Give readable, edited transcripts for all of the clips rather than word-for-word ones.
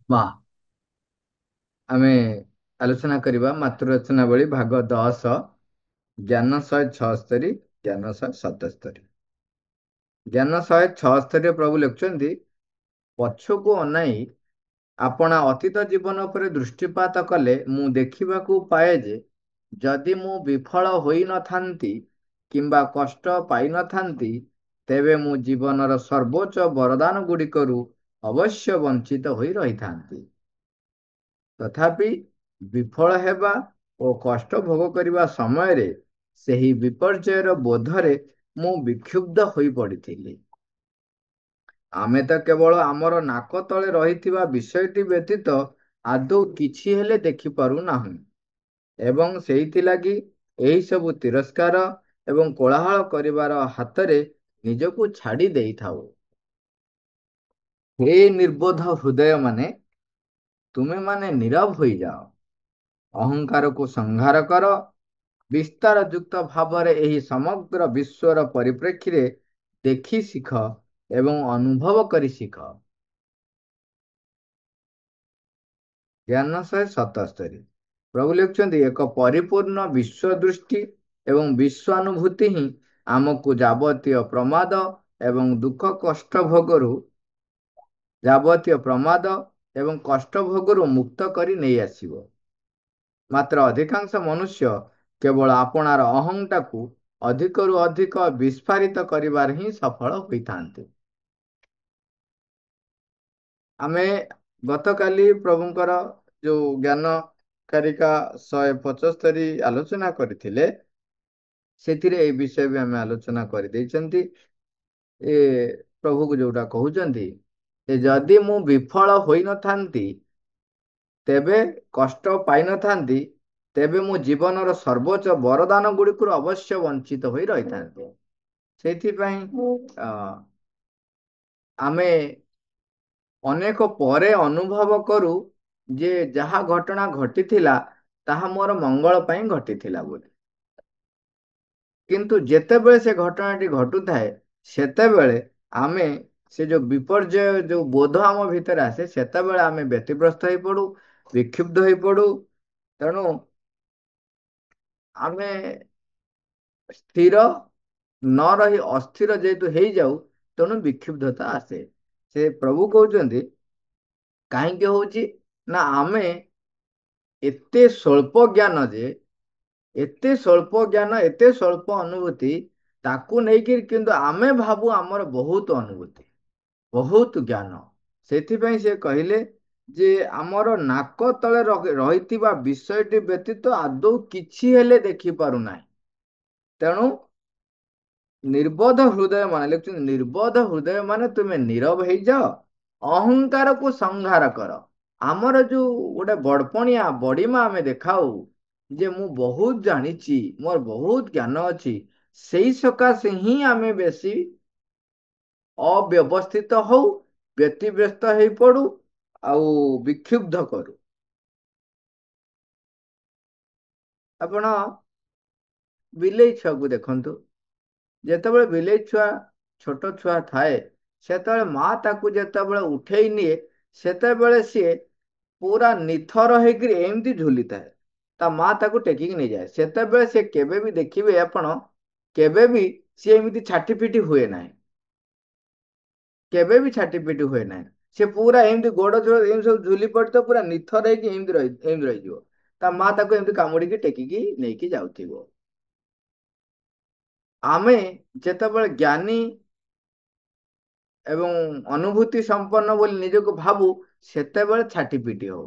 वाह। ଆମେ ଆଲୋଚନା କରିବା ମାତୃରଚନାବଳୀ ଭାଗ 10 ଜ୍ଞାନ 176 ଜ୍ଞାନ 177। ଜ୍ଞାନ 176 ପ୍ରଭୁ ଲେଖୁଛନ୍ତି, ପଛକୁ ଅନାଇ ଆପଣା ଅତୀତ ଜୀବନ ଉପରେ ଦୃଷ୍ଟିପାତ କଲେ ମୁଁ ଦେଖିବାକୁ ପାଏ ଯେ ଯଦି ମୁଁ ବିଫଳ ହୋଇନଥାନ୍ତି କିମ୍ବା କଷ୍ଟ ପାଇନଥାନ୍ତି, ତେବେ ମୁଁ ଜୀବନର ସର୍ବୋଚ୍ଚ ବରଦାନ ଗୁଡ଼ିକରୁ ଅବଶ୍ୟ ବଞ୍ଚିତ ହୋଇ ରହିଥାନ୍ତି। ତଥାପି ବିଫଳ ହେବା ଓ କଷ୍ଟ ଭୋଗ କରିବା ସମୟରେ ସେହି ବିପର୍ଯ୍ୟୟର ବୋଧରେ ମୁଁ ବିକ୍ଷୁବ୍ଧ ହୋଇ ପଡ଼ିଥିଲି। ଆମେ ତ କେବଳ ଆମର ନାକ ତଳେ ରହିଥିବା ବିଷୟଟି ବ୍ୟତୀତ ଆଦୌ କିଛି ହେଲେ ଦେଖିପାରୁନାହୁଁ ଏବଂ ସେଇଥିଲାଗି ଏହି ସବୁ ତିରସ୍କାର ଏବଂ କୋଳାହଳ କରିବାର ହାତରେ ନିଜକୁ ଛାଡ଼ି ଦେଇଥାଉ। ହେ ନିର୍ବୋଧ ହୃଦୟ ମାନେ, ତୁମେମାନେ ନୀରବ ହୋଇଯାଅ, ଅହଙ୍କାରକୁ ସଂହାର କର, ବିସ୍ତାର ଯୁକ୍ତ ଭାବରେ ଏହି ସମଗ୍ର ବିଶ୍ୱର ପରିପ୍ରେକ୍ଷୀରେ ଦେଖି ଶିଖ ଏବଂ ଅନୁଭବ କରି ଶିଖ। ଜ୍ଞାନ 177। ପ୍ରଭୁ ଲେଖୁଛନ୍ତି, ଏକ ପରିପୂର୍ଣ୍ଣ ବିଶ୍ୱ ଦୃଷ୍ଟି ଏବଂ ବିଶ୍ୱାନୁଭୂତି ହିଁ ଆମକୁ ଯାବତୀୟ ପ୍ରମାଦ ଏବଂ କଷ୍ଟ ଭୋଗରୁ ମୁକ୍ତ କରି ନେଇ ଆସିବ। ମାତ୍ର ଅଧିକାଂଶ ମନୁଷ୍ୟ କେବଳ ଆପଣାର ଅହଂଟାକୁ ଅଧିକରୁ ଅଧିକ ବିସ୍ଫାରିତ କରିବାରେ ହିଁ ସଫଳ ହୋଇଥାନ୍ତି। ଆମେ ଗତକାଲି ପ୍ରଭୁଙ୍କର ଯୋଉ ଜ୍ଞାନ କାରିକା 175 ଆଲୋଚନା କରିଥିଲେ, ସେଥିରେ এই ବିଷୟ ବି ଆମେ ଆଲୋଚନା କରିଦେଇଛନ୍ତି। ଏ ପ୍ରଭୁକୁ ଯୋଉଟା କହୁଛନ୍ତି, ଯଦି ମୁଁ ବିଫଳ ହୋଇନଥାନ୍ତି, ତେବେ କଷ୍ଟ ପାଇନଥାନ୍ତି, ତେବେ ମୁଁ ଜୀବନର ସର୍ବୋଚ୍ଚ ବରଦାନ ଗୁଡ଼ିକରୁ ଅବଶ୍ୟ ବଞ୍ଚିତ ହୋଇ ରହିଥାନ୍ତି। ସେଇଥିପାଇଁ ଆମେ ଅନେକ ପରେ ଅନୁଭବ କରୁ ଯେ ଯାହା ଘଟଣା ଘଟିଥିଲା ତାହା ମୋର ମଙ୍ଗଳ ପାଇଁ ଘଟିଥିଲା ବୋଲି। କିନ୍ତୁ ଯେତେବେଳେ ସେ ଘଟଣାଟି ଘଟୁଥାଏ, ସେତେବେଳେ ଆମେ ସେ ଯୋଉ ବିପର୍ଯ୍ୟୟ ଯୋଉ ବୋଧ ଆମ ଭିତରେ ଆସେ, ସେତେବେଳେ ଆମେ ବ୍ୟତିବ୍ରସ୍ତ ହେଇପଡୁ, ବିକ୍ଷୁବ୍ଧ ହେଇପଡୁ। ତେଣୁ ଆମେ ସ୍ଥିର ନ ରହି ଅସ୍ଥିର ଯେହେତୁ ହେଇଯାଉ, ତେଣୁ ବିକ୍ଷୁବ୍ଧତା ଆସେ। ସେ ପ୍ରଭୁ କହୁଛନ୍ତି, କାହିଁକି ହଉଛି ନା ଆମେ ଏତେ ସ୍ୱଳ୍ପ ଜ୍ଞାନ ଯେ ଏତେ ସ୍ୱଳ୍ପ ଜ୍ଞାନ, ଏତେ ସ୍ୱଳ୍ପ ଅନୁଭୂତି, ତାକୁ ନେଇକି କିନ୍ତୁ ଆମେ ଭାବୁ ଆମର ବହୁତ ଅନୁଭୂତି, ବହୁତ ଜ୍ଞାନ। ସେଥିପାଇଁ ସେ କହିଲେ ଯେ ଆମର ନାକ ତଳେ ରହିଥିବା ବିଷୟଟି ବ୍ୟତୀତ ଆଦୌ କିଛି ହେଲେ ଦେଖିପାରୁନାହିଁ। ତେଣୁ ନିର୍ବୋଧ ହୃଦୟ ମାନେ ଲେଖୁଛନ୍ତି, ନିର୍ବୋଧ ହୃଦୟ ମାନେ ତୁମେ ନୀରବ ହେଇଯାଅ, ଅହଙ୍କାରକୁ ସଂହାର କର। ଆମର ଯୋଉ ଗୋଟେ ବଡପଣିଆ ବଡିମା ଆମେ ଦେଖାଉ ଯେ ମୁଁ ବହୁତ ଜାଣିଛି, ମୋର ବହୁତ ଜ୍ଞାନ ଅଛି, ସେଇ ସକାଶେ ହିଁ ଆମେ ବେଶୀ ଅବ୍ୟବସ୍ଥିତ ହଉ, ବ୍ୟତିବ୍ୟସ୍ତ ହେଇ ପଡୁ ଆଉ ବିକ୍ଷୁବ୍ଧ କରୁ। ଆପଣ ବିଲେଇ ଛୁଆକୁ ଦେଖନ୍ତୁ, ଯେତେବେଳେ ବିଲେଇ ଛୁଆ ଛୋଟ ଛୁଆ ଥାଏ, ସେତେବେଳେ ମା ତାକୁ ଯେତେବେଳେ ଉଠେଇ ନିଏ, ସେତେବେଳେ ସିଏ ପୁରା ନିଥର ହେଇକିରି ଏମିତି ଝୁଲିଥାଏ। ତା ମା ତାକୁ ଟେକିକି ନେଇଯାଏ। ସେତେବେଳେ ସେ କେବେ ବି ଦେଖିବେ ଆପଣ, କେବେ ବି ସିଏ ଏମିତି ଛାଟି ପିଟି ହୁଏ ନାହିଁ, କେବେ ବି ଛାଟି ପିଟି ହୁଏ ନାହିଁ। ସେ ପୁରା ଏମିତି ଗୋଡ ଏମିତି ସବୁ ଝୁଲି ପଡିଥିବ, ପୁରା ନିଥର ହେଇକି ଏମିତି ରହିଯିବ। ତା ମା ତାକୁ ଏମିତି କାମୁଡିକି ଟେକିକି ନେଇକି ଯାଉଥିବ। ଆମେ ଯେତେବେଳେ ଜ୍ଞାନୀ ଏବଂ ଅନୁଭୂତି ସମ୍ପନ୍ନ ବୋଲି ନିଜକୁ ଭାବୁ, ସେତେବେଳେ ଛାଟି ପିଟି ହଉ,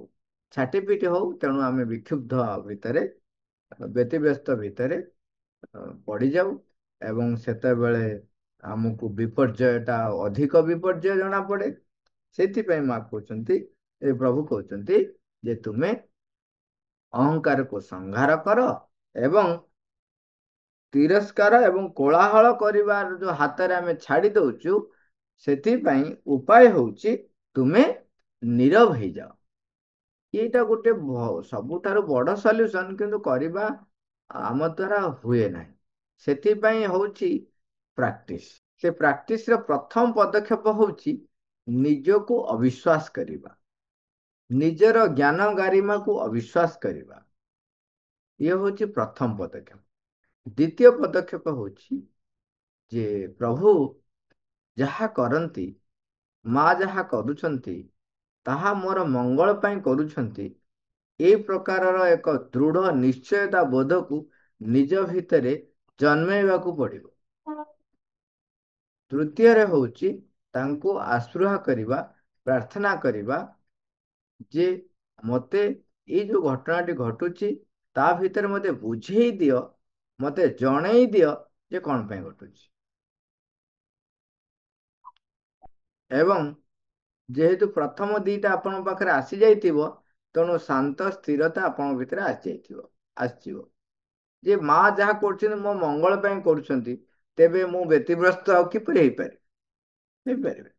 ଛାଟି ପିଟି ହଉ। ତେଣୁ ଆମେ ବିକ୍ଷୁବ୍ଧ ଭିତରେ, ବ୍ୟତିବ୍ୟସ୍ତ ଭିତରେ ପଡ଼ିଯାଉ ଏବଂ ସେତେବେଳେ ଆମକୁ ବିପର୍ଯ୍ୟୟଟା ଅଧିକ ବିପର୍ଯ୍ୟୟ ଜଣା ପଡେ। ସେଥିପାଇଁ ମା କହୁଛନ୍ତି, ଏ ପ୍ରଭୁ କହୁଛନ୍ତି ଯେ ତୁମେ ଅହଙ୍କାରକୁ ସଂହାର କର ଏବଂ ତିରସ୍କାର ଏବଂ କୋଳାହଳ କରିବାର ଯୋଉ ହାତରେ ଆମେ ଛାଡି ଦଉଛୁ, ସେଥିପାଇଁ ଉପାୟ ହଉଛି ତୁମେ ନୀରବ ହେଇଯାଅ। ଏଇଟା ଗୋଟେ ସବୁଠାରୁ ବଡ ସଲ୍ୟୁସନ, କିନ୍ତୁ କରିବା ଆମ ଦ୍ୱାରା ହୁଏ ନାହିଁ। ସେଥିପାଇଁ ହଉଛି ପ୍ରାକ୍ଟିସ। ସେ ପ୍ରାକ୍ଟିସର ପ୍ରଥମ ପଦକ୍ଷେପ ହଉଛି ନିଜକୁ ଅବିଶ୍ୱାସ କରିବା। ନିଜର ଜ୍ଞାନ ଗାରିମାକୁ ଅବିଶ୍ୱାସ କରିବା। ଇଏ ହଉଛି ପ୍ରଥମ ପଦକ୍ଷେପ। ଦ୍ୱିତୀୟ ପଦକ୍ଷେପ ହଉଛି ଯେ ପ୍ରଭୁ ଯାହା କରନ୍ତି, ମା ଯାହା କରୁଛନ୍ତି, ତାହା ମୋର ମଙ୍ଗଳ ପାଇଁ କରୁଛନ୍ତି, এই ପ୍ରକାରର ଏକ ଦୃଢ଼ ନିଶ୍ଚୟତା ବୋଧକୁ ନିଜ ଭିତରେ ଜନ୍ମେଇବାକୁ ପଡ଼ିବ। ତୃତୀୟରେ ହଉଛି ତାଙ୍କୁ ଆସ୍ପୃହା କରିବା, ପ୍ରାର୍ଥନା କରିବା ଯେ ମୋତେ ଏଇ ଯୋଉ ଘଟଣାଟି ଘଟୁଛି ତା ଭିତରେ ମୋତେ ବୁଝେଇ ଦିଅ, ମୋତେ ଜଣେଇ ଦିଅ ଯେ କଣ ପାଇଁ ଘଟୁଛି। ଏବଂ ଯେହେତୁ ପ୍ରଥମ ଦିଟା ଆପଣଙ୍କ ପାଖରେ ଆସିଯାଇଥିବ, ତେଣୁ ଶାନ୍ତ ସ୍ଥିରତା ଆପଣଙ୍କ ଭିତରେ ଆସିଯିବ। ଯେ ମା ଯାହା କରୁଛନ୍ତି ମୋ ମଙ୍ଗଳ ପାଇଁ କରୁଛନ୍ତି, ତେବେ ମୁଁ ବ୍ୟତିବ୍ୟସ୍ତ ଆଉ କିପରି ହେଇପାରିବେ?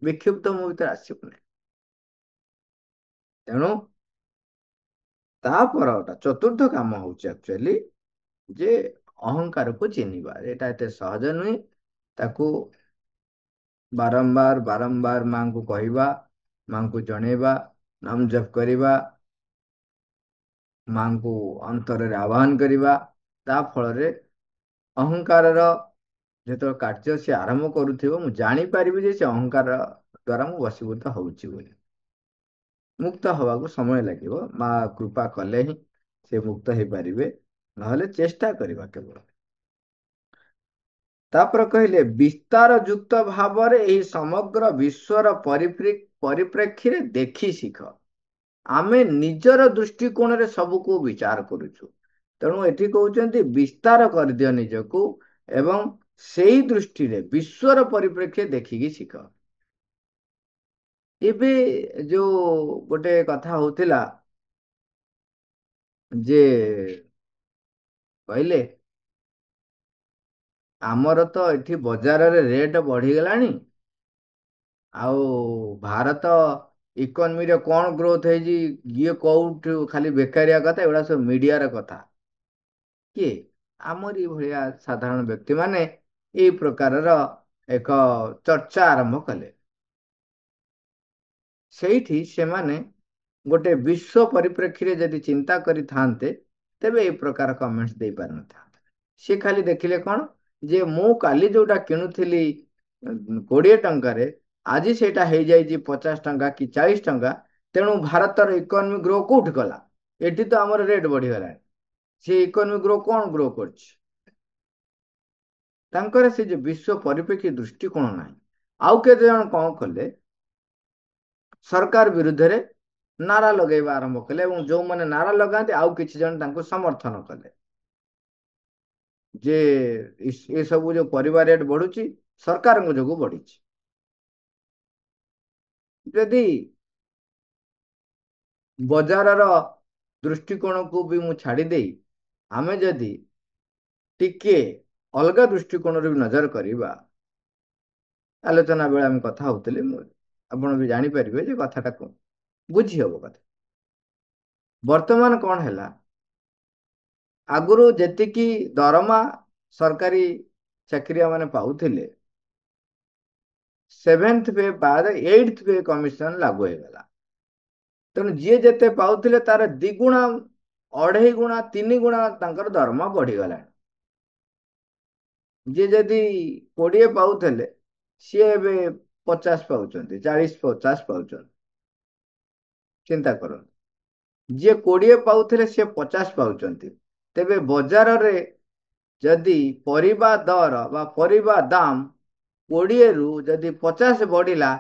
ବିକ୍ଷିପ୍ତ ମୋ ଭିତରେ ଆସିବ ନାହିଁ। ତେଣୁ ତାପରଟା ଚତୁର୍ଥ କାମ ହଉଛି ଆକ୍ଚୁଆଲି ଯେ ଅହଙ୍କାରକୁ ଚିହ୍ନିବା। ଏଟା ଏତେ ସହଜ ନୁହେଁ। ତାକୁ ବାରମ୍ବାର ବାରମ୍ବାର ମାଙ୍କୁ କହିବା, ମାଙ୍କୁ ଜଣେଇବା, ନାମ ଜପ କରିବା, ମାଙ୍କୁ ଅନ୍ତରରେ ଆହ୍ୱାନ କରିବା। ତା ଫଳରେ ଅହଙ୍କାରର ଯେତେବେଳେ କାର୍ଯ୍ୟ ସେ ଆରମ୍ଭ କରୁଥିବ, ମୁଁ ଜାଣିପାରିବି ଯେ ସେ ଅହଙ୍କାର ଦ୍ୱାରା ମୁଁ ବଶୀଭୂତ ହଉଛି ବୋଲି। ମୁକ୍ତ ହବାକୁ ସମୟ ଲାଗିବ। ମା କୃପା କଲେ ହିଁ ସେ ମୁକ୍ତ ହେଇପାରିବେ, ନହେଲେ ଚେଷ୍ଟା କରିବା କେବଳ। ତାପରେ କହିଲେ ବିସ୍ତାର ଯୁକ୍ତ ଭାବରେ ଏହି ସମଗ୍ର ବିଶ୍ୱର ପରିପ୍ରେକ୍ଷୀରେ ଦେଖି ଶିଖ। ଆମେ ନିଜର ଦୃଷ୍ଟିକୋଣରେ ସବୁକୁ ବିଚାର କରୁଛୁ, ତେଣୁ ଏଠି କହୁଛନ୍ତି ବିସ୍ତାର କରିଦିଅ ନିଜକୁ ଏବଂ ସେଇ ଦୃଷ୍ଟିରେ ବିଶ୍ୱର ପରିପ୍ରେକ୍ଷୀରେ ଦେଖିକି ଶିଖ। ଏବେ ଯୋଉ ଗୋଟେ କଥା ହଉଥିଲା ଯେ କହିଲେ ଆମର ତ ଏଠି ବଜାରରେ ରେଟ୍ ବଢିଗଲାଣି, ଆଉ ଭାରତ ଇକୋନମିରେ କଣ ଗ୍ରୋଥ ହେଇଛି, ଇଏ କୋଉଠୁ ଖାଲି ବେକାରିଆ କଥା, ଏଗୁଡା ସବୁ ମିଡିଆର କଥା। କିଏ? ଆମରି ଭଳିଆ ସାଧାରଣ ବ୍ୟକ୍ତିମାନେ ଏଇ ପ୍ରକାରର ଏକ ଚର୍ଚ୍ଚା ଆରମ୍ଭ କଲେ। ସେଇଠି ସେମାନେ ଗୋଟେ ବିଶ୍ୱ ପରିପ୍ରେକ୍ଷୀରେ ଯଦି ଚିନ୍ତା କରିଥାନ୍ତେ, ତେବେ ଏଇ ପ୍ରକାର କମେଣ୍ଟସ ଦେଇପାରିନଥାନ୍ତେ। ସେ ଖାଲି ଦେଖିଲେ କଣ ଯେ ମୁଁ କାଲି ଯୋଉଟା କିଣୁଥିଲି 20 ଟଙ୍କାରେ, ଆଜି ସେଇଟା ହେଇଯାଇଛି 50 ଟଙ୍କା କି 40 ଟଙ୍କା, ତେଣୁ ଭାରତର ଇକୋନୋମି ଗ୍ରୋ କୋଉଠି କଲା? ଏଠି ତ ଆମର ରେଟ୍ ବଢିଗଲାଣି। ସେ ଇକୋନୋମି ଗ୍ରୋ କଣ ଗ୍ରୋ କରୁଛି? ତାଙ୍କର ସେ ଯୋଉ ବିଶ୍ୱ ପରିପ୍ରେକ୍ଷୀ ଦୃଷ୍ଟିକୋଣ ନାହିଁ। ଆଉ କେତେ ଜଣ କଣ କଲେ, ସରକାର ବିରୁଦ୍ଧରେ ନାରା ଲଗାଇବା ଆରମ୍ଭ କଲେ ଏବଂ ଯୋଉମାନେ ନାରା ଲଗାନ୍ତି ଆଉ କିଛି ଜଣ ତାଙ୍କୁ ସମର୍ଥନ କଲେ ଯେ ଏସବୁ ଯୋଉ ପରିବା ରେଟ୍ ବଢୁଛି ସରକାରଙ୍କ ଯୋଗୁଁ ବଢିଛି। ଯଦି ବଜାରର ଦୃଷ୍ଟିକୋଣକୁ ବି ମୁଁ ଛାଡି ଦେଇ ଆମେ ଯଦି ଟିକେ ଅଲଗା ଦୃଷ୍ଟିକୋଣରୁ ବି ନଜର କରିବା, ଆଲୋଚନା ବେଳେ ଆମେ କଥା ହଉଥିଲେ, ଆପଣ ବି ଜାଣିପାରିବେ ଯେ କଥାଟା କଣ ବୁଝି ହବ କଥା। ବର୍ତ୍ତମାନ କଣ ହେଲା, ଆଗରୁ ଯେତିକି ଦରମା ସରକାରୀ ଚାକିରିଆ ମାନେ ପାଉଥିଲେ, 7th ପେ ବାଦ 8th ପେ କମିଶନ ଲାଗୁ ହେଇଗଲା। ତେଣୁ ଯିଏ ଯେତେ ପାଉଥିଲେ ତାର 2 ଗୁଣା, 2.5 ଗୁଣା, 3 ଗୁଣା ତାଙ୍କର ଦରମା ବଢିଗଲାଣି। ଯିଏ ଯଦି 20 ପାଉଥିଲେ, ସିଏ ଏବେ 50 ପାଉଛନ୍ତି, 40-50 ପାଉଛନ୍ତି। ଚିନ୍ତା କରନ୍ତୁ, ଯିଏ 20 ପାଉଥିଲେ ସିଏ 50 ପାଉଛନ୍ତି। ତେବେ ବଜାରରେ ଯଦି ପରିବା ଦର ବା ପରିବା ଦାମ 20ରୁ ଯଦି 50 ବଢିଲା,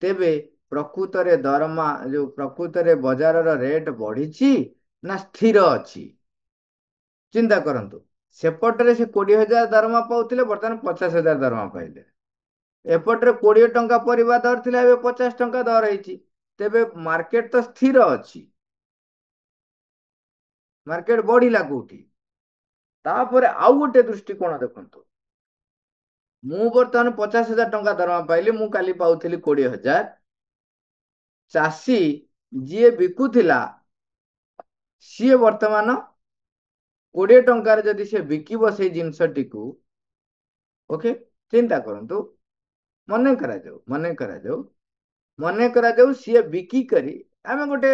ତେବେ ପ୍ରକୃତରେ ଦରମା ଯୋଉ ପ୍ରକୃତରେ ବଜାରର ରେଟ୍ ବଢିଛି ନା ସ୍ଥିର ଅଛି? ଚିନ୍ତା କରନ୍ତୁ, ସେପଟରେ ସେ 20,000 ଦରମା ପାଉଥିଲେ, ବର୍ତ୍ତମାନ 50,000 ଦରମା ପାଇଲେ। ଏପଟରେ 20 ଟଙ୍କା ପରିବା ଦର ଥିଲା, ଏବେ 50 ଟଙ୍କା ଦର ହେଇଛି। ତେବେ ମାର୍କେଟ ତ ସ୍ଥିର ଅଛି, ମାର୍କେଟ ବଢିଲା କୋଉଠି? ତାପରେ ଆଉ ଗୋଟେ ଦୃଷ୍ଟିକୋଣ ଦେଖନ୍ତୁ, ମୁଁ ବର୍ତ୍ତମାନ 50,000 ଟଙ୍କା ଦରମା ପାଇଲି, ମୁଁ କାଲି ପାଉଥିଲି 20,000। ଚାଷୀ ଯିଏ ବିକୁଥିଲା ସିଏ ବର୍ତ୍ତମାନ 20 ଟଙ୍କାରେ ଯଦି ସେ ବିକିବ ସେଇ ଜିନିଷଟିକୁ, ଓକେ, ଚିନ୍ତା କରନ୍ତୁ, ମନେ କରାଯାଉ ସିଏ ବିକି କରି ଆମେ ଗୋଟେ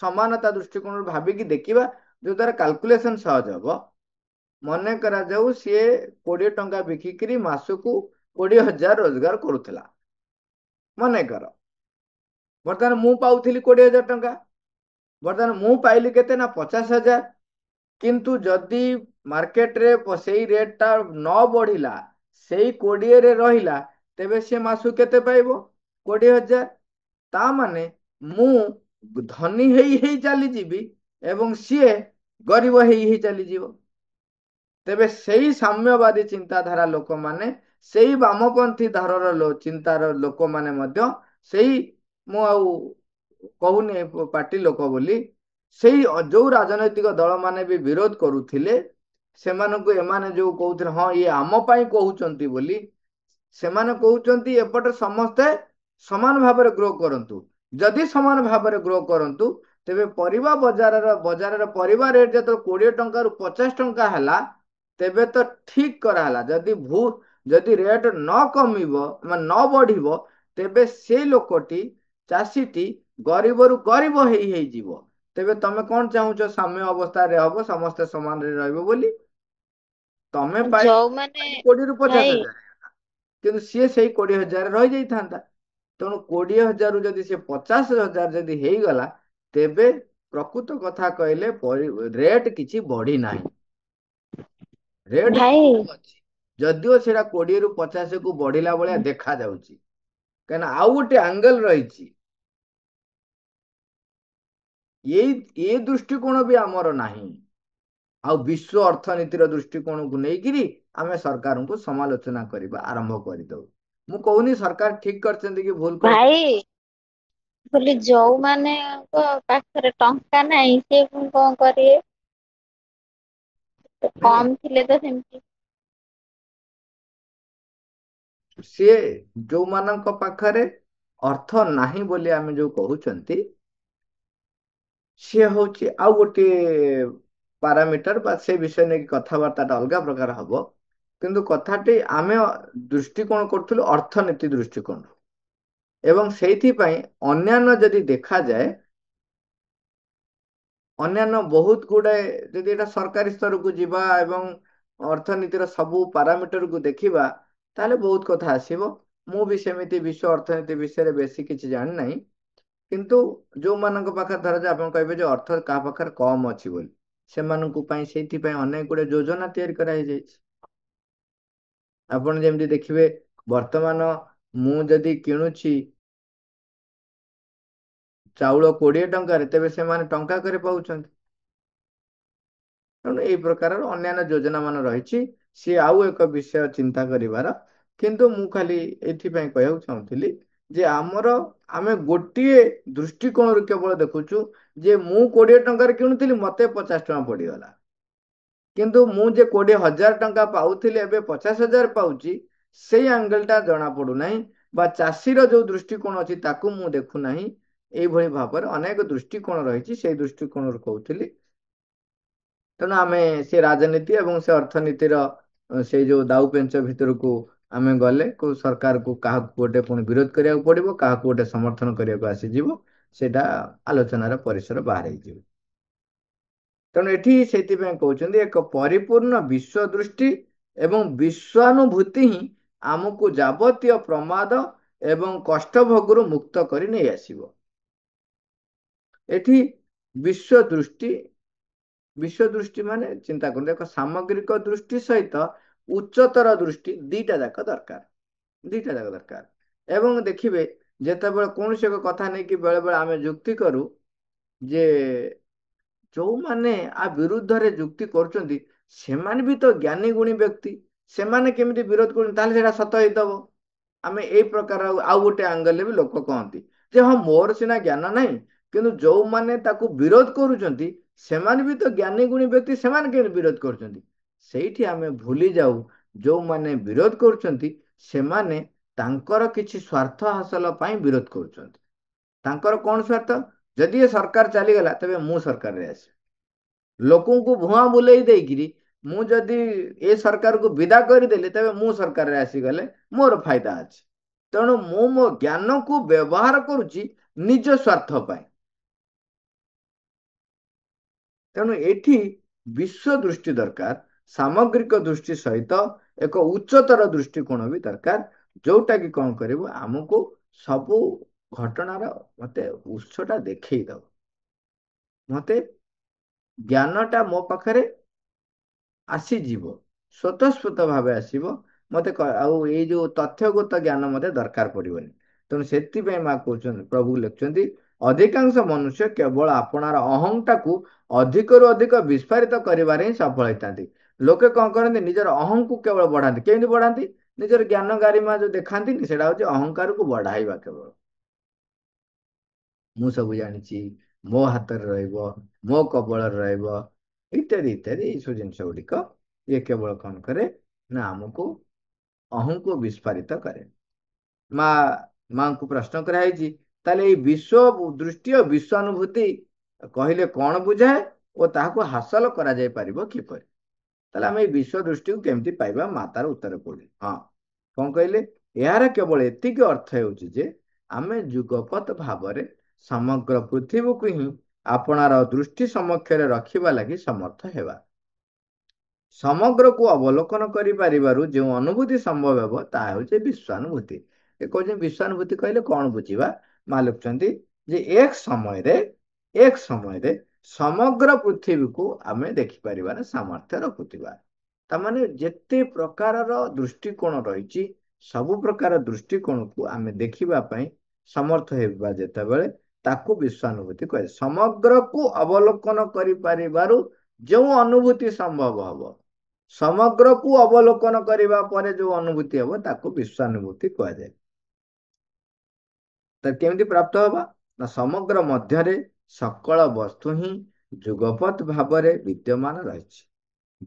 ସମାନତା ଦୃଷ୍ଟିକୋଣରୁ ଭାବିକି ଦେଖିବା, ଯୋଉ ଦ୍ୱାରା କାଲକୁଲେସନ ସହଜ ହବ। ମନେ କରାଯାଉ ସିଏ 20 ଟଙ୍କା ବିକିକିରି ମାସକୁ 20,000 ରୋଜଗାର କରୁଥିଲା। ମନେକର ବର୍ତ୍ତମାନ ମୁଁ ପାଉଥିଲି 20,000 ଟଙ୍କା, ବର୍ତ୍ତମାନ ମୁଁ ପାଇଲି କେତେ ନା 50,000। କିନ୍ତୁ ଯଦି ମାର୍କେଟରେ ସେଇ ରେଟଟା ନ ବଢିଲା, ସେଇ 20ରେ ରହିଲା, ତେବେ ସେ ମାସକୁ କେତେ ପାଇବ? 20,000। ତା ମାନେ ମୁଁ ଧନୀ ହେଇ ହେଇ ଚାଲିଯିବି ଏବଂ ସିଏ ଗରିବ ହେଇ ହେଇ ଚାଲିଯିବ। ତେବେ ସେଇ ସାମ୍ୟବାଦୀ ଚିନ୍ତାଧାରା ଲୋକମାନେ, ସେଇ ବାମପନ୍ଥୀ ଧାରର ଚିନ୍ତାର ଲୋକମାନେ ମଧ୍ୟ, ସେଇ ମୁଁ ଆଉ କହୁନି ପାର୍ଟି ଲୋକ ବୋଲି, ସେଇ ଯୋଉ ରାଜନୈତିକ ଦଳ ମାନେ ବି ବିରୋଧ କରୁଥିଲେ, ସେମାନଙ୍କୁ ଏମାନେ ଯୋଉ କହୁଥିଲେ ହଁ ଇଏ ଆମ ପାଇଁ କହୁଛନ୍ତି ବୋଲି, ସେମାନେ କହୁଛନ୍ତି ଏପଟେ ସମସ୍ତେ ସମାନ ଭାବରେ ଗ୍ରୋ କରନ୍ତୁ। ଯଦି ସମାନ ଭାବରେ ଗ୍ରୋ କରନ୍ତୁ, ତେବେ ବଜାରର ପରିବା ରେଟ୍ ଯେତେବେଳେ 20 ଟଙ୍କାରୁ 50 ଟଙ୍କା ହେଲା, ତେବେ ତ ଠିକ କରାହେଲା। ଯଦି ରେଟ୍ ନ କମିବ ମାନେ ନ ବଢିବ, ତେବେ ସେ ଲୋକଟି, ଚାଷୀଟି ଗରିବରୁ ଗରିବ ହେଇ ହେଇଯିବ। ତେବେ ତମେ କଣ ଚାହୁଁଛ? ସାମ୍ୟ ଅବସ୍ଥାରେ ହବ, ସମସ୍ତେ ସମାନରେ ରହିବ ବୋଲି। ତମେ ଯୋଉମାନେ 20ରୁ ଭାଇ 50,000, କିନ୍ତୁ ସିଏ ସେଇ 20,000 ରହିଯାଇଥାନ୍ତା। ତେଣୁ 20,000ରୁ ଯଦି ସେ 50,000 ଯଦି ହେଇଗଲା, ତେବେ ପ୍ରକୃତ କଥା କହିଲେ ରେଟ୍ କିଛି ବଢି ନାହିଁ। ରେଟ୍ ଭାଇ ସେମ ଅଛି, ଯଦିଓ ସେଟା 20ରୁ 50କୁ ବଢିଲା ଭଳିଆ ଦେଖା ଯାଉଛି। କାହିଁକିନା ଆଉ ଗୋଟେ ଆଙ୍ଗେଲ ରହିଛି, ଏଇ ଦୃଷ୍ଟିକୋଣ ବି ଆମର ନାହିଁ। ଆଉ ବିଶ୍ୱ ଅର୍ଥନୀତିର ଦୃଷ୍ଟିକୋଣକୁ ନେଇକିରି ଆମେ ସରକାରଙ୍କୁ ସମାଲୋଚନା କରିବା ଆରମ୍ଭ କରିଦଉ। ମୁଁ କହୁନି ସରକାର ଠିକ କରିଛନ୍ତି କି ଭୁଲ କରିଛନ୍ତି। ଭାଇ ବୋଲି ଯୋଉମାନଙ୍କ ପାଖରେ ଟଙ୍କା ନାହିଁ ସେ ପୁଣି କଣ କରିବେ? ନାଇଁ ନାଇଁ, କମ ଥିଲେ ତ ସେମିତି। ସିଏ ଯୋଉମାନଙ୍କ ପାଖରେ ଅର୍ଥ ନାହିଁ ବୋଲି ଆମେ ଯୋଉ କହୁଛନ୍ତି, ସିଏ ହଉଛି ଆଉ ଗୋଟିଏ ପାରାମିଟର, ବା ସେ ବିଷୟ ନେଇକି କଥାବାର୍ତ୍ତାଟା ଅଲଗା ପ୍ରକାର ହବ। କିନ୍ତୁ କଥାଟି ଆମେ ଦୃଷ୍ଟିକୋଣ କରୁଥିଲୁ ଅର୍ଥନୀତି ଦୃଷ୍ଟିକୋଣ, ଏବଂ ସେଇଥିପାଇଁ ଅନ୍ୟାନ୍ୟ ଯଦି ଦେଖାଯାଏ, ଅନ୍ୟାନ୍ୟ ବହୁତ ଗୁଡାଏ, ଯଦି ଏଟା ସରକାରୀ ସ୍ତରକୁ ଯିବା ଏବଂ ଅର୍ଥନୀତିର ସବୁ ପାରାମିଟରକୁ ଦେଖିବା, ତାହେଲେ ବହୁତ କଥା ଆସିବ। ମୁଁ ବି ସେମିତି ବିଶ୍ୱ ଅର୍ଥନୀତି ବିଷୟରେ ବେଶୀ କିଛି ଜାଣିନାହିଁ। କିନ୍ତୁ ଯୋଉମାନଙ୍କ ପାଖରେ ଧରାଯାଉ ଆପଣ କହିବେ ଯେ ଅର୍ଥ କାହା ପାଖରେ କମ ଅଛି ବୋଲି, ସେମାନଙ୍କୁ ପାଇଁ ସେଇଥିପାଇଁ ଅନେକ ଗୁଡେ ଯୋଜନା ତିଆରି କରାଯାଇଛି। ଆପଣ ଯେମିତି ଦେଖିବେ, ବର୍ତ୍ତମାନ ମୁଁ ଯଦି କିଣୁଛି ଚାଉଳ 20 ଟଙ୍କାରେ, ତେବେ ସେମାନେ ଟଙ୍କା କରି ପାଉଛନ୍ତି। ତେଣୁ ଏଇ ପ୍ରକାରର ଅନ୍ୟାନ୍ୟ ଯୋଜନା ମାନ ରହିଛି, ସିଏ ଆଉ ଏକ ବିଷୟ ଚିନ୍ତା କରିବାର। କିନ୍ତୁ ମୁଁ ଖାଲି ଏଥିପାଇଁ କହିବାକୁ ଚାହୁଁଥିଲି ଯେ ଆମେ ଗୋଟିଏ ଦୃଷ୍ଟିକୋଣରୁ କେବଳ ଦେଖୁଛୁ, ଯେ ମୁଁ 20 ଟଙ୍କାରେ କିଣୁଥିଲି, ମତେ 50 ଟଙ୍କା ପଡିଗଲା। କିନ୍ତୁ ମୁଁ ଯେ 20,000 ଟଙ୍କା ପାଉଥିଲି, ଏବେ 50,000 ପାଉଛି, ସେଇ ଆଙ୍ଗେଲ ଟା ଜଣା ପଡୁନାହିଁ। ବା ଚାଷୀର ଯୋଉ ଦୃଷ୍ଟିକୋଣ ଅଛି ତାକୁ ମୁଁ ଦେଖୁନାହିଁ। ଏଇଭଳି ଭାବରେ ଅନେକ ଦୃଷ୍ଟିକୋଣ ରହିଛି, ସେଇ ଦୃଷ୍ଟିକୋଣରୁ କହୁଥିଲି। ତେଣୁ ଆମେ ସେ ରାଜନୀତି ଏବଂ ସେ ଅର୍ଥନୀତିର ସେଇ ଯୋଉ ଦାଉ ପେଞ୍ଚ ଭିତରକୁ ଆମେ ଗଲେ, କୋଉ ସରକାରକୁ କାହାକୁ ଗୋଟେ ପୁଣି ବିରୋଧ କରିବାକୁ ପଡିବ, କାହାକୁ ଗୋଟେ ସମର୍ଥନ କରିବାକୁ ଆସିଯିବ, ସେଇଟା ଆଲୋଚନାର ପରିସର ବାହାର ହେଇଯିବ। ତେଣୁ ଏଠି ସେଇଥିପାଇଁ କହୁଛନ୍ତି, ଏକ ପରିପୂର୍ଣ୍ଣ ବିଶ୍ୱ ଦୃଷ୍ଟି ଏବଂ ବିଶ୍ୱାନୁଭୂତି ହିଁ ଆମକୁ ଯାବତୀୟ ପ୍ରମାଦ ଏବଂ କଷ୍ଟ ଭୋଗରୁ ମୁକ୍ତ କରି ନେଇ ଆସିବ। ଏଠି ବିଶ୍ୱ ଦୃଷ୍ଟି, ବିଶ୍ୱ ଦୃଷ୍ଟି ମାନେ ଚିନ୍ତା କରନ୍ତୁ, ଏକ ସାମଗ୍ରିକ ଦୃଷ୍ଟି ସହିତ ଉଚ୍ଚତର ଦୃଷ୍ଟି, ଦିଟା ଯାକ ଦରକାର। ଦିଟା ଯାକ ଦରକାର। ଏବଂ ଦେଖିବେ, ଯେତେବେଳେ କୌଣସି ଏକ କଥା ନେଇକି ବେଳେ ବେଳେ ଆମେ ଯୁକ୍ତି କରୁ, ଯେ ଯୋଉମାନେ ଆ ବିରୁଦ୍ଧରେ ଯୁକ୍ତି କରୁଛନ୍ତି, ସେମାନେ ବି ତ ଜ୍ଞାନୀ ଗୁଣୀ ବ୍ୟକ୍ତି, ସେମାନେ କେମିତି ବିରୋଧ କରୁଛନ୍ତି, ତାହେଲେ ସେଇଟା ସତ ହେଇଥବ। ଆମେ ଏଇ ପ୍ରକାର ଆଉ ଗୋଟେ ଆଙ୍ଗେଲରେ ବି ଲୋକ କହନ୍ତି ଯେ ହଁ ମୋର ସିନା ଜ୍ଞାନ ନାହିଁ, କିନ୍ତୁ ଯୋଉମାନେ ତାକୁ ବିରୋଧ କରୁଛନ୍ତି, ସେମାନେ ବି ତ ଜ୍ଞାନୀ ଗୁଣୀ ବ୍ୟକ୍ତି, ସେମାନେ କେମିତି ବିରୋଧ କରୁଛନ୍ତି। ସେଇଠି ଆମେ ଭୁଲି ଯାଉ, ଯୋଉମାନେ ବିରୋଧ କରୁଛନ୍ତି, ସେମାନେ ତାଙ୍କର କିଛି ସ୍ୱାର୍ଥ ହାସଲ ପାଇଁ ବିରୋଧ କରୁଛନ୍ତି। ତାଙ୍କର କଣ ସ୍ୱାର୍ଥ? ଯଦି ଏ ସରକାର ଚାଲିଗଲା, ତେବେ ମୁଁ ସରକାରରେ ଆସିବି। ଲୋକଙ୍କୁ ଭୁଆଁ ବୁଲେଇ ଦେଇକିରି, ମୁଁ ଯଦି ଏ ସରକାରକୁ ବିଦା କରିଦେଲି, ତେବେ ମୁଁ ସରକାରରେ ଆସିଗଲେ ମୋର ଫାଇଦା ଅଛି। ତେଣୁ ମୁଁ ମୋ ଜ୍ଞାନକୁ ବ୍ୟବହାର କରୁଛି ନିଜ ସ୍ୱାର୍ଥ ପାଇଁ। ତେଣୁ ଏଠି ବିଶ୍ୱ ଦୃଷ୍ଟି ଦରକାର, ସାମଗ୍ରିକ ଦୃଷ୍ଟି ସହିତ ଏକ ଉଚ୍ଚତର ଦୃଷ୍ଟିକୋଣ ବି ଦରକାର, ଯୋଉଟା କି କଣ କରିବ ଆମକୁ ସବୁ ଘଟଣାର ମତେ ଉତ୍ସଟା ଦେଖେଇ ଦବ। ମତେ ଜ୍ଞାନଟା ମୋ ପାଖରେ ଆସିଯିବ, ସ୍ୱତଃସ୍ଫୂର୍ତ୍ତ ଭାବେ ଆସିବ। ମତେ ଆଉ ଏଇ ଯୋଉ ତଥ୍ୟଗତ ଜ୍ଞାନ ମତେ ଦରକାର ପଡିବନି। ତେଣୁ ସେଥିପାଇଁ ମା କହୁଛନ୍ତି, ପ୍ରଭୁ ଲେଖୁଛନ୍ତି, ଅଧିକାଂଶ ମନୁଷ୍ୟ କେବଳ ଆପଣାର ଅହଂଟାକୁ ଅଧିକରୁ ଅଧିକ ବିସ୍ଫାରିତ କରିବାରେ ହିଁ ସଫଳ ହେଇଥାନ୍ତି। ଲୋକେ କଣ କରନ୍ତି, ନିଜର ଅହଂକୁ କେବଳ ବଢାନ୍ତି। କେମିତି ବଢାନ୍ତି? ନିଜର ଜ୍ଞାନ ଗାରିମା ଯୋଉ ଦେଖାନ୍ତିନି, ସେଇଟା ହଉଛି ଅହଂକାରକୁ ବଢାଇବା କେବଳ। ମୁଁ ସବୁ ଜାଣିଛି, ମୋ ହାତରେ ରହିବ, ମୋ କବଳରେ ରହିବ, ଇତ୍ୟାଦି ଇତ୍ୟାଦି ଏଇସବୁ ଜିନିଷ ଗୁଡିକ ଇଏ କେବଳ କଣ କରେ ନା ଆମକୁ ଅହଂକୁ ବିସ୍ଫାରିତ କରେ। ମା ମାଙ୍କୁ ପ୍ରଶ୍ନ କରାଯାଇଛି, ତାହେଲେ ଏଇ ବିଶ୍ୱ ଦୃଷ୍ଟି ଓ ବିଶ୍ୱାନୁଭୂତି କହିଲେ କଣ ବୁଝାଏ ଓ ତାହାକୁ ହାସଲ କରାଯାଇ ପାରିବ କିପରି? ତାହେଲେ ଆମେ ଏଇ ବିଶ୍ୱ ଦୃଷ୍ଟିକୁ କେମିତି ପାଇବା? ମା ତାର ଉତ୍ତର କହୁଛି, ହଁ, କଣ କହିଲେ, ଏହାର କେବଳ ଏତିକି ଅର୍ଥ ହେଉଛି ଯେ ଆମେ ଯୁଗପତ ଭାବରେ ସମଗ୍ର ପୃଥିବୀକୁ ହିଁ ଆପଣାର ଦୃଷ୍ଟି ସମକ୍ଷରେ ରଖିବା ଲାଗି ସମର୍ଥ ହେବା। ସମଗ୍ରକୁ ଅବଲୋକନ କରିପାରିବାରୁ ଯେଉଁ ଅନୁଭୂତି ସମ୍ଭବ ହେବ ତାହା ହେଉଛି ବିଶ୍ୱାନୁଭୂତି। ଏ କହୁଛନ୍ତି ବିଶ୍ୱାନୁଭୂତି କହିଲେ କଣ ବୁଝିବା? ମା ଲେଖୁଛନ୍ତି ଯେ ଏକ ସମୟରେ ସମଗ୍ର ପୃଥିବୀକୁ ଆମେ ଦେଖିପାରିବାର ସାମର୍ଥ୍ୟ ରଖୁଥିବା। ତାମାନେ ଯେତେ ପ୍ରକାରର ଦୃଷ୍ଟିକୋଣ ରହିଛି, ସବୁ ପ୍ରକାର ଦୃଷ୍ଟିକୋଣକୁ ଆମେ ଦେଖିବା ପାଇଁ ସମର୍ଥ ହେବା ଯେତେବେଳେ, ତାକୁ ବିଶ୍ୱାନୁଭୂତି କୁହାଯାଏ। ସମଗ୍ରକୁ ଅବଲୋକନ କରିପାରିବାରୁ ଯେଉଁ ଅନୁଭୂତି ସମ୍ଭବ ହବ, ସମଗ୍ରକୁ ଅବଲୋକନ କରିବା ପରେ ଯୋଉ ଅନୁଭୂତି ହବ, ତାକୁ ବିଶ୍ୱାନୁଭୂତି କୁହାଯାଏ। ତା କେମିତି ପ୍ରାପ୍ତ ହବା? ନା ସମଗ୍ର ମଧ୍ୟରେ ସକଳ ବସ୍ତୁ ହିଁ ଯୁଗପତ ଭାବରେ ବିଦ୍ୟମାନ ରହିଛି।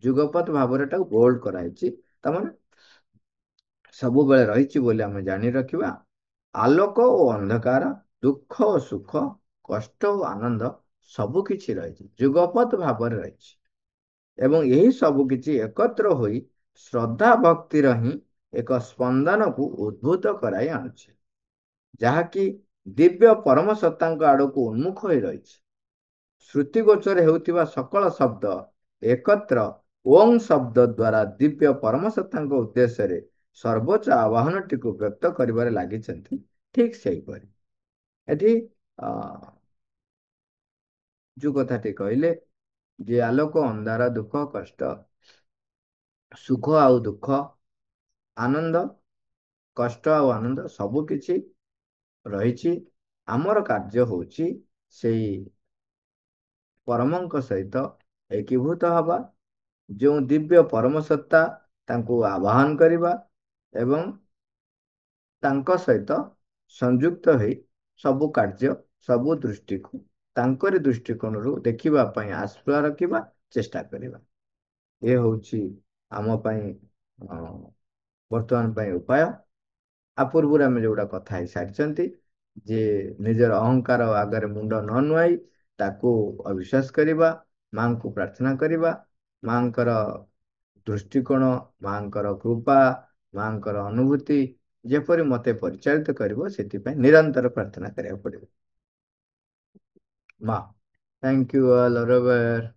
ଯୁଗପତ ଭାବରେ ତାକୁ ବୋଲ୍ଡ କରାହେଇଛି, ତାମାନେ ସବୁବେଳେ ରହିଛି ବୋଲି ଆମେ ଜାଣି ରଖିବା। ଆଲୋକ ଓ ଅନ୍ଧକାର, ଦୁଃଖ ଓ ସୁଖ, କଷ୍ଟ ଓ ଆନନ୍ଦ ସବୁ କିଛି ରହିଛି, ଯୁଗପତ ଭାବରେ ରହିଛି। ଏବଂ ଏହି ସବୁ କିଛି ଏକତ୍ର ହୋଇ ଶ୍ରଦ୍ଧା ଭକ୍ତିର ହିଁ ଏକ ସ୍ପନ୍ଦନକୁ ଉଦ୍ଭୂତ କରାଇ ଆଣୁଛି, ଯାହାକି ଦିବ୍ୟ ପରମ ସତ୍ତାଙ୍କ ଆଡକୁ ଉନ୍ମୁଖ ହୋଇ ରହିଛି। ଶ୍ରୁତିଗୋଚର ହେଉଥିବା ସକଳ ଶବ୍ଦ ଏକତ୍ର ଓଂ ଶବ୍ଦ ଦ୍ୱାରା ଦିବ୍ୟ ପରମ ସତ୍ତାଙ୍କ ଉଦ୍ଦେଶ୍ୟରେ ସର୍ବୋଚ୍ଚ ଆହ୍ୱାନଟିକୁ ବ୍ୟକ୍ତ କରିବାରେ ଲାଗିଛନ୍ତି। ଠିକ ସେହିପରି ଏଠି ଯୋଉ କଥାଟି କହିଲେ ଯେ ଆଲୋକ ଅନ୍ଧାର, ଦୁଃଖ କଷ୍ଟ, ସୁଖ ଆଉ ଦୁଃଖ, ଆନନ୍ଦ କଷ୍ଟ ଆଉ ଆନନ୍ଦ ସବୁ କିଛି ରହିଛି। ଆମର କାର୍ଯ୍ୟ ହଉଛି ସେଇ ପରମଙ୍କ ସହିତ ଏକୀଭୂତ ହବା, ଯେଉଁ ଦିବ୍ୟ ପରମ ସତ୍ତା ତାଙ୍କୁ ଆବାହନ କରିବା ଏବଂ ତାଙ୍କ ସହିତ ସଂଯୁକ୍ତ ହେଇ ସବୁ କାର୍ଯ୍ୟ, ସବୁ ଦୃଷ୍ଟିକୁ ତାଙ୍କରି ଦୃଷ୍ଟିକୋଣରୁ ଦେଖିବା ପାଇଁ ଆସ୍ପୃହା ରଖିବା, ଚେଷ୍ଟା କରିବା। ଏ ହଉଛି ଆମ ପାଇଁ ବର୍ତ୍ତମାନ ପାଇଁ ଉପାୟ। ଆ ପୂର୍ବରୁ ଆମେ ଯୋଉଟା କଥା ହେଇ ସାରିଛନ୍ତି ଯେ ନିଜର ଅହଂକାର ଆଗରେ ମୁଣ୍ଡ ନ ନୁଆଇ ତାକୁ ଅବିଶ୍ୱାସ କରିବା, ମାଙ୍କୁ ପ୍ରାର୍ଥନା କରିବା, ମାଙ୍କର ଦୃଷ୍ଟିକୋଣ, ମାଙ୍କର କୃପା, ମାଙ୍କର ଅନୁଭୂତି ଯେପରି ମତେ ପରିଚାଳିତ କରିବ, ସେଥିପାଇଁ ନିରନ୍ତର ପ୍ରାର୍ଥନା କରିବାକୁ ପଡିବ। ମା, ଥ୍ୟାଙ୍କ ୟୁ ଅଲ୍ ଓଭର।